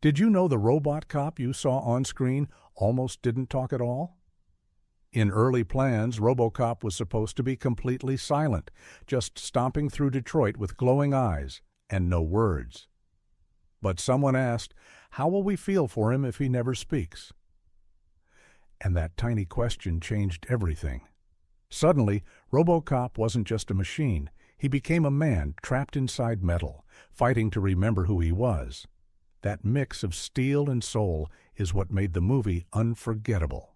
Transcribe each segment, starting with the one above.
Did you know the robot cop you saw on screen almost didn't talk at all? In early plans, RoboCop was supposed to be completely silent, just stomping through Detroit with glowing eyes and no words. But someone asked, how will we feel for him if he never speaks? And that tiny question changed everything. Suddenly, RoboCop wasn't just a machine. He became a man trapped inside metal, fighting to remember who he was. That mix of steel and soul is what made the movie unforgettable.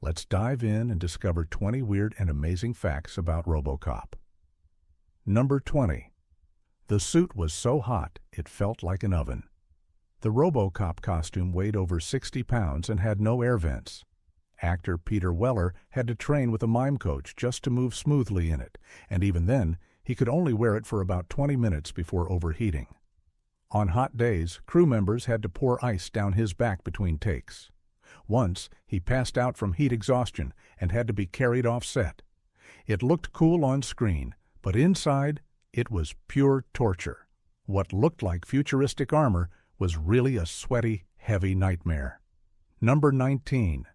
Let's dive in and discover 20 weird and amazing facts about RoboCop. Number 20. The suit was so hot it felt like an oven. The RoboCop costume weighed over 60 pounds and had no air vents. Actor Peter Weller had to train with a mime coach just to move smoothly in it, and even then, he could only wear it for about 20 minutes before overheating. On hot days, crew members had to pour ice down his back between takes. Once, he passed out from heat exhaustion and had to be carried off set. It looked cool on screen, but inside, it was pure torture. What looked like futuristic armor was really a sweaty, heavy nightmare. Number 19.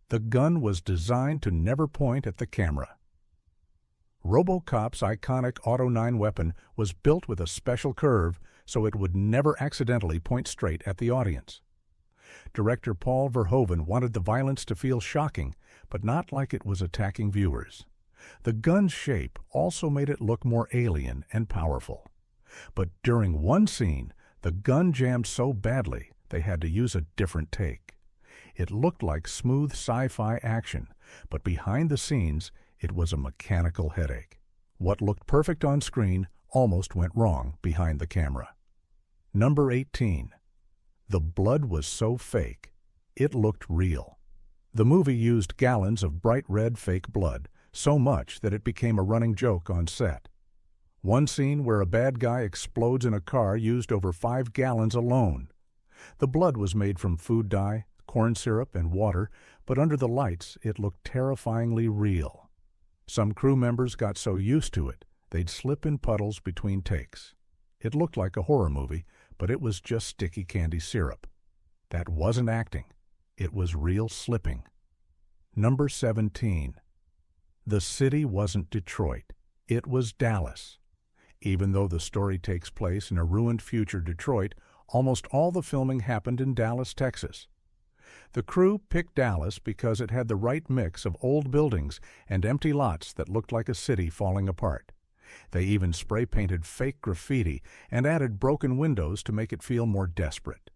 The gun was designed to never point at the camera. RoboCop's iconic Auto-9 weapon was built with a special curve so it would never accidentally point straight at the audience. Director Paul Verhoeven wanted the violence to feel shocking, but not like it was attacking viewers. The gun's shape also made it look more alien and powerful. But during one scene, the gun jammed so badly they had to use a different take. It looked like smooth sci-fi action, but behind the scenes, it was a mechanical headache. What looked perfect on screen almost went wrong behind the camera. Number 18. The blood was so fake, it looked real. The movie used gallons of bright red fake blood, so much that it became a running joke on set. One scene where a bad guy explodes in a car used over 5 gallons alone. The blood was made from food dye, corn syrup, and water, but under the lights it looked terrifyingly real. Some crew members got so used to it, they'd slip in puddles between takes. It looked like a horror movie, but it was just sticky candy syrup. That wasn't acting. It was real slipping. Number 17. The city wasn't Detroit. It was Dallas. Even though the story takes place in a ruined future Detroit, almost all the filming happened in Dallas, Texas. The crew picked Dallas because it had the right mix of old buildings and empty lots that looked like a city falling apart. They even spray-painted fake graffiti and added broken windows to make it feel more desperate.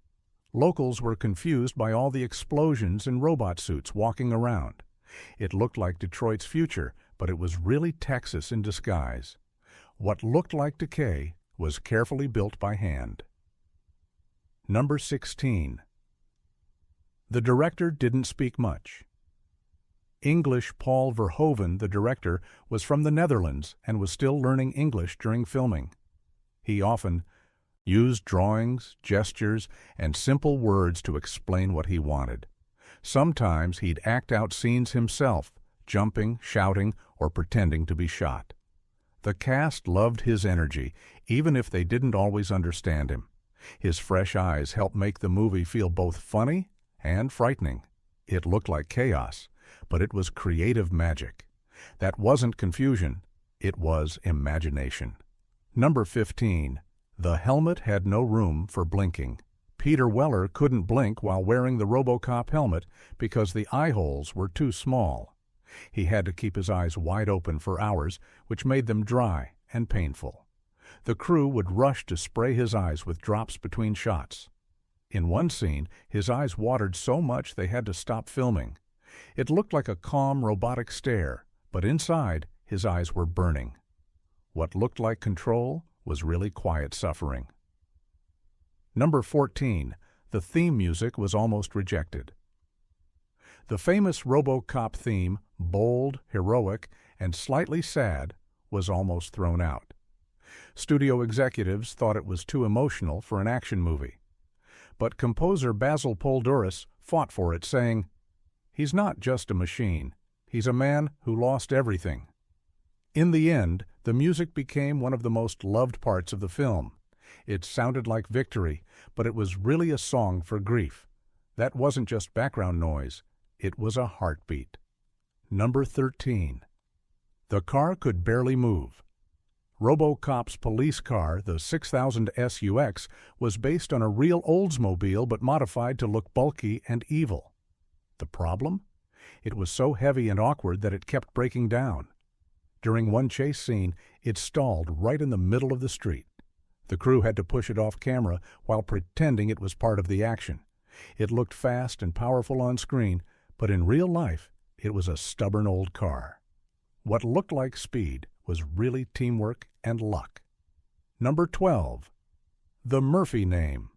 Locals were confused by all the explosions and robot suits walking around. It looked like Detroit's future, but it was really Texas in disguise. What looked like decay was carefully built by hand. Number 16. The director didn't speak much. English Paul Verhoeven, the director, was from the Netherlands and was still learning English during filming. He often used drawings, gestures, and simple words to explain what he wanted. Sometimes he'd act out scenes himself, jumping, shouting, or pretending to be shot. The cast loved his energy, even if they didn't always understand him. His fresh eyes helped make the movie feel both funny and frightening. It looked like chaos, but it was creative magic. That wasn't confusion, it was imagination. Number 15. The helmet had no room for blinking. Peter Weller couldn't blink while wearing the RoboCop helmet because the eye holes were too small. He had to keep his eyes wide open for hours, which made them dry and painful. The crew would rush to spray his eyes with drops between shots. In one scene, his eyes watered so much they had to stop filming. It looked like a calm, robotic stare, but inside, his eyes were burning. What looked like control was really quiet suffering. Number 14. The theme music was almost rejected. The famous RoboCop theme, bold, heroic, and slightly sad, was almost thrown out. Studio executives thought it was too emotional for an action movie. But composer Basil Poledouris fought for it, saying, "He's not just a machine. He's a man who lost everything." In the end, the music became one of the most loved parts of the film. It sounded like victory, but it was really a song for grief. That wasn't just background noise, it was a heartbeat. Number 13. The car could barely move. RoboCop's police car, the 6000 SUX, was based on a real Oldsmobile but modified to look bulky and evil. The problem? It was so heavy and awkward that it kept breaking down. During one chase scene, it stalled right in the middle of the street. The crew had to push it off camera while pretending it was part of the action. It looked fast and powerful on screen, but in real life, it was a stubborn old car. What looked like speed was really teamwork and luck. Number 12. The Murphy name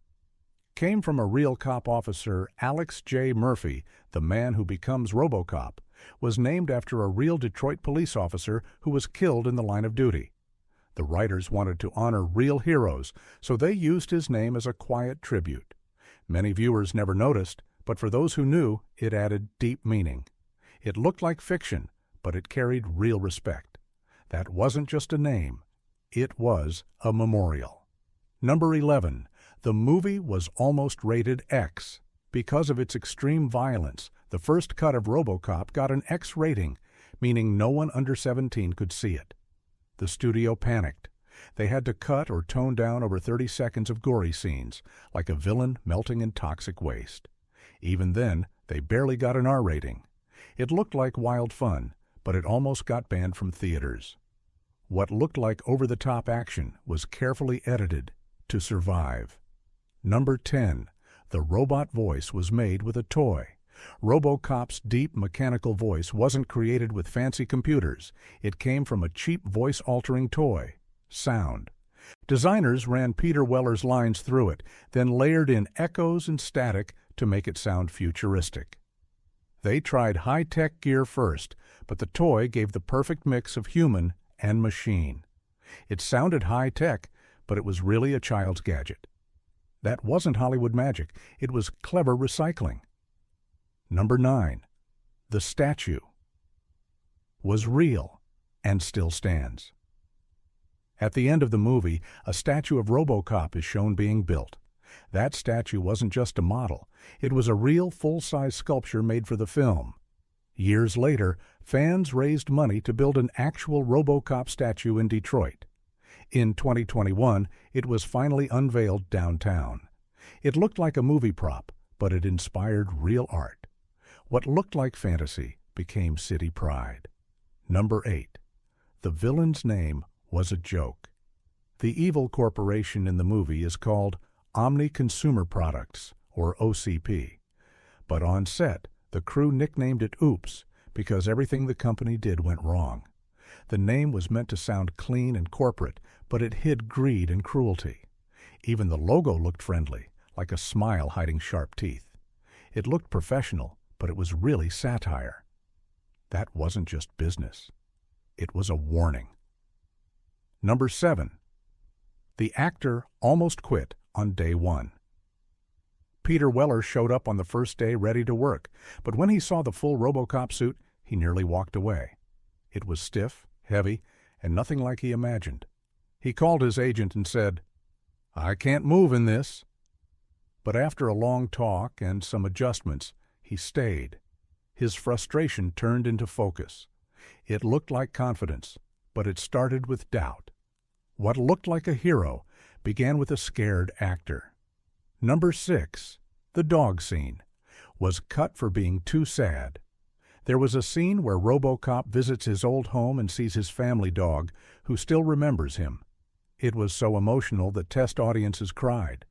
came from a real cop officer. Alex J. Murphy, the man who becomes RoboCop, was named after a real Detroit police officer who was killed in the line of duty. The writers wanted to honor real heroes, so they used his name as a quiet tribute. Many viewers never noticed, but for those who knew, it added deep meaning. It looked like fiction, but it carried real respect. That wasn't just a name, it was a memorial. Number 11. The movie was almost rated X. Because of its extreme violence, the first cut of RoboCop got an X rating, meaning no one under 17 could see it. The studio panicked. They had to cut or tone down over 30 seconds of gory scenes, like a villain melting in toxic waste. Even then, they barely got an R rating. It looked like wild fun, but it almost got banned from theaters. What looked like over-the-top action was carefully edited to survive. Number 10. The robot voice was made with a toy. RoboCop's deep mechanical voice wasn't created with fancy computers. It came from a cheap voice-altering toy, sound. Designers ran Peter Weller's lines through it, then layered in echoes and static to make it sound futuristic. They tried high-tech gear first, but the toy gave the perfect mix of human and machine. It sounded high-tech, but it was really a child's gadget. That wasn't Hollywood magic, it was clever recycling. Number 9. The statue was real and still stands. At the end of the movie, a statue of RoboCop is shown being built. That statue wasn't just a model, it was a real full-size sculpture made for the film. Years later, fans raised money to build an actual RoboCop statue in Detroit. In 2021, it was finally unveiled downtown. It looked like a movie prop, but it inspired real art. What looked like fantasy became city pride. Number 8. The villain's name was a joke. The evil corporation in the movie is called Omni Consumer Products, or OCP. But on set, the crew nicknamed it Oops because everything the company did went wrong. The name was meant to sound clean and corporate, but it hid greed and cruelty. Even the logo looked friendly, like a smile hiding sharp teeth. It looked professional, but it was really satire. That wasn't just business. It was a warning. Number 7. The actor almost quit on day 1. Peter Weller showed up on the first day ready to work, but when he saw the full RoboCop suit, he nearly walked away. It was stiff, heavy, and nothing like he imagined. He called his agent and said, "I can't move in this." But after a long talk and some adjustments, he stayed. His frustration turned into focus. It looked like confidence, but it started with doubt. What looked like a hero began with a scared actor. Number 6. The dog scene was cut for being too sad. There was a scene where RoboCop visits his old home and sees his family dog, who still remembers him. It was so emotional that test audiences cried.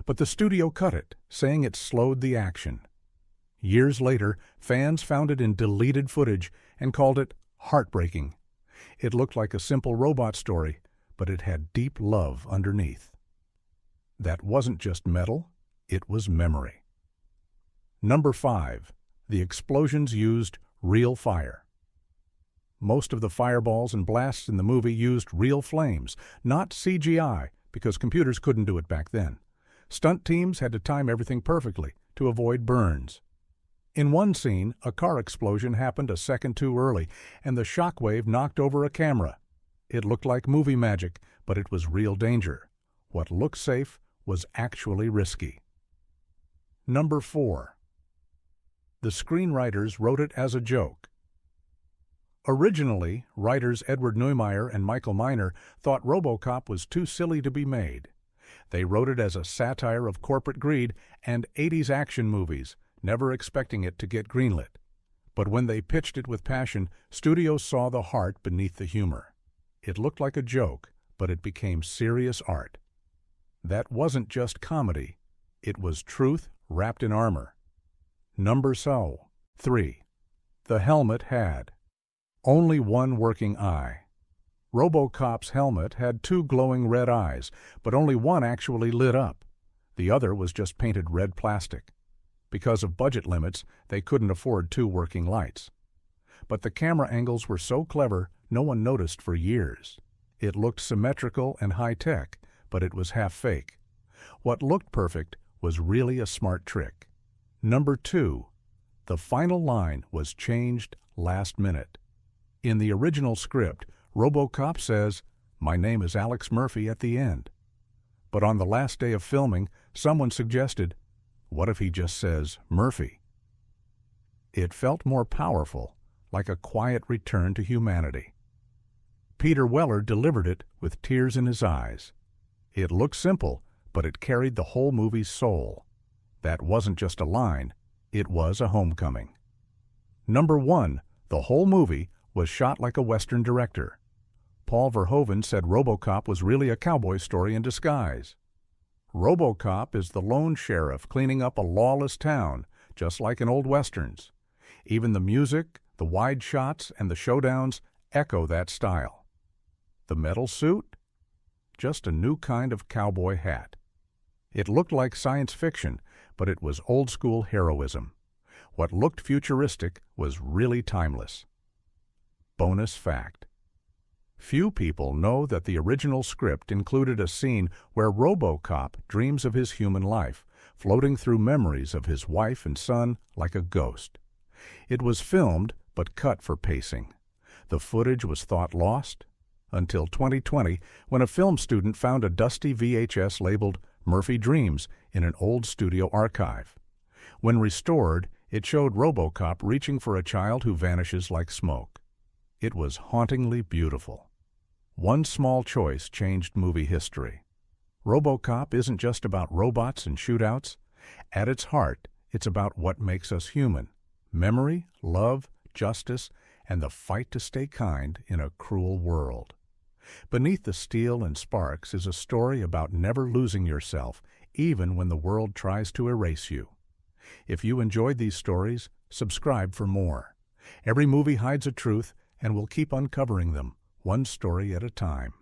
But the studio cut it, saying it slowed the action. Years later, fans found it in deleted footage and called it heartbreaking. It looked like a simple robot story, but it had deep love underneath. That wasn't just metal, it was memory. Number 5. The explosions used real fire. Most of the fireballs and blasts in the movie used real flames, not CGI, because computers couldn't do it back then. Stunt teams had to time everything perfectly to avoid burns. In one scene, a car explosion happened a second too early, and the shockwave knocked over a camera. It looked like movie magic, but it was real danger. What looked safe was actually risky. Number 4. The screenwriters wrote it as a joke. Originally, writers Edward Neumeier and Michael Miner thought RoboCop was too silly to be made. They wrote it as a satire of corporate greed and 80s action movies, never expecting it to get greenlit. But when they pitched it with passion, studios saw the heart beneath the humor. It looked like a joke, but it became serious art. That wasn't just comedy. It was truth wrapped in armor. Number 3. The helmet had only one working eye. RoboCop's helmet had 2 glowing red eyes, but only one actually lit up. The other was just painted red plastic. Because of budget limits, they couldn't afford 2 working lights. But the camera angles were so clever, no one noticed for years. It looked symmetrical and high-tech, but it was half fake. What looked perfect was really a smart trick. Number 2. The final line was changed last minute. In the original script, RoboCop says, "My name is Alex Murphy" at the end. But on the last day of filming, someone suggested, what if he just says Murphy? It felt more powerful, like a quiet return to humanity. Peter Weller delivered it with tears in his eyes. It looked simple, but it carried the whole movie's soul. That wasn't just a line, it was a homecoming. Number 1. The whole movie was shot like a Western director. Paul Verhoeven said RoboCop was really a cowboy story in disguise. RoboCop is the lone sheriff cleaning up a lawless town, just like in old Westerns. Even the music, the wide shots, and the showdowns echo that style. The metal suit? Just a new kind of cowboy hat. It looked like science fiction, but it was old-school heroism. What looked futuristic was really timeless. Bonus fact: few people know that the original script included a scene where RoboCop dreams of his human life, floating through memories of his wife and son like a ghost. It was filmed but cut for pacing. The footage was thought lost until 2020, when a film student found a dusty VHS labeled Murphy Dreams in an old studio archive. When restored, it showed RoboCop reaching for a child who vanishes like smoke. It was hauntingly beautiful. One small choice changed movie history. RoboCop isn't just about robots and shootouts. At its heart, it's about what makes us human: memory, love, justice, and the fight to stay kind in a cruel world. Beneath the steel and sparks is a story about never losing yourself, even when the world tries to erase you. If you enjoyed these stories, subscribe for more. Every movie hides a truth, and we'll keep uncovering them, one story at a time.